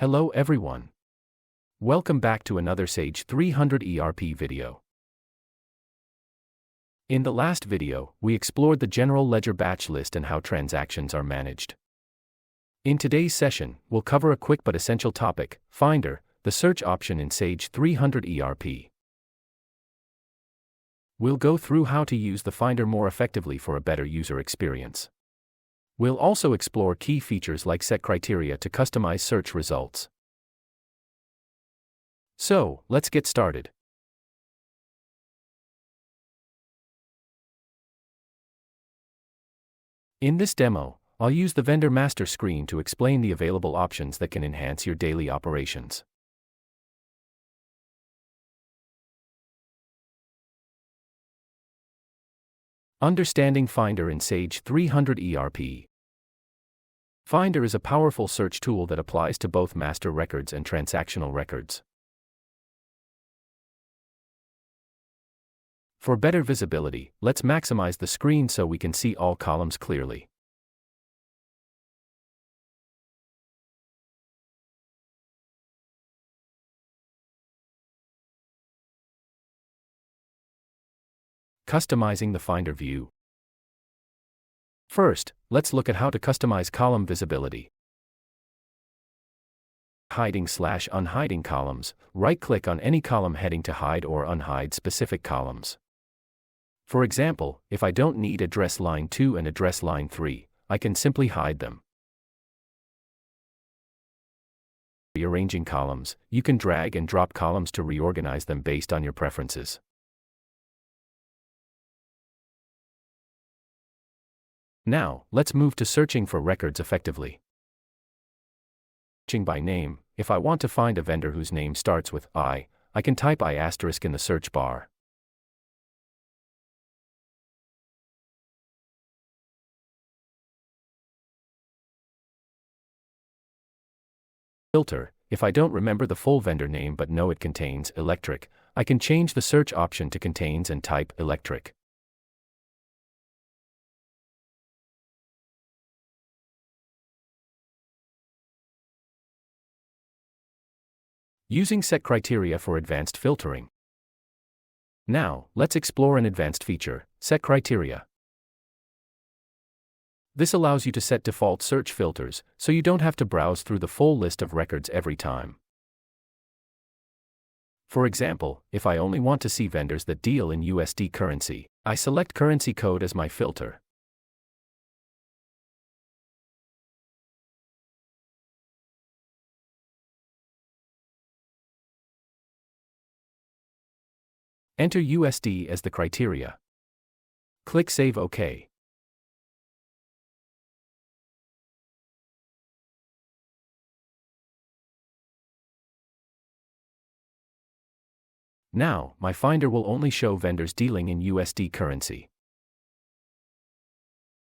Hello everyone. Welcome back to another Sage 300 ERP video. In the last video, we explored the general ledger batch list and how transactions are managed. In today's session, we'll cover a quick but essential topic, Finder, the search option in Sage 300 ERP. We'll go through how to use the Finder more effectively for a better user experience. We'll also explore key features like set criteria to customize search results. So, let's get started. In this demo, I'll use the vendor master screen to explain the available options that can enhance your daily operations. Understanding Finder in Sage 300 ERP. Finder is a powerful search tool that applies to both master records and transactional records. For better visibility, let's maximize the screen so we can see all columns clearly. Customizing the Finder view. First, let's look at how to customize column visibility. Hiding/unhiding columns, right-click on any column heading to hide or unhide specific columns. For example, if I don't need address line 2 and address line 3, I can simply hide them. Rearranging columns, you can drag and drop columns to reorganize them based on your preferences. Now, let's move to searching for records effectively. Searching by name, if I want to find a vendor whose name starts with I can type I* in the search bar. Filter, if I don't remember the full vendor name but know it contains electric, I can change the search option to contains and type electric. Using set criteria for advanced filtering. Now, let's explore an advanced feature, set criteria. This allows you to set default search filters, so you don't have to browse through the full list of records every time. For example, if I only want to see vendors that deal in USD currency, I select currency code as my filter. Enter USD as the criteria. Click Save OK. Now, my Finder will only show vendors dealing in USD currency.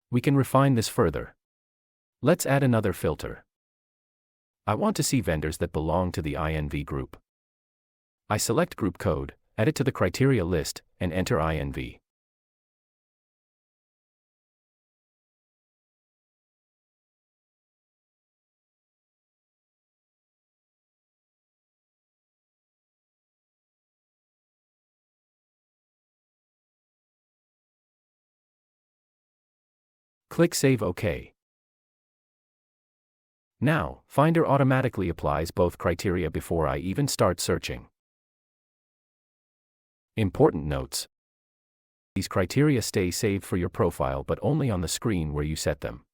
We can refine this further. Let's add another filter. I want to see vendors that belong to the INV group. I select group code, add it to the criteria list, and enter INV. Click Save OK. Now, Finder automatically applies both criteria before I even start searching. Important notes. These criteria stay saved for your profile but only on the screen where you set them.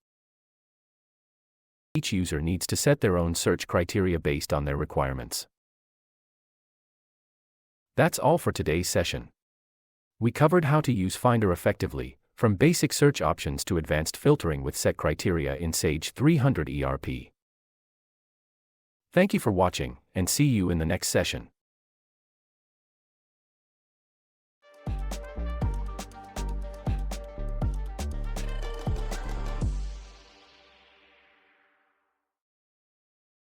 Each user needs to set their own search criteria based on their requirements. That's all for today's session. We covered how to use Finder effectively, from basic search options to advanced filtering with set criteria in Sage 300 ERP. Thank you for watching, and see you in the next session.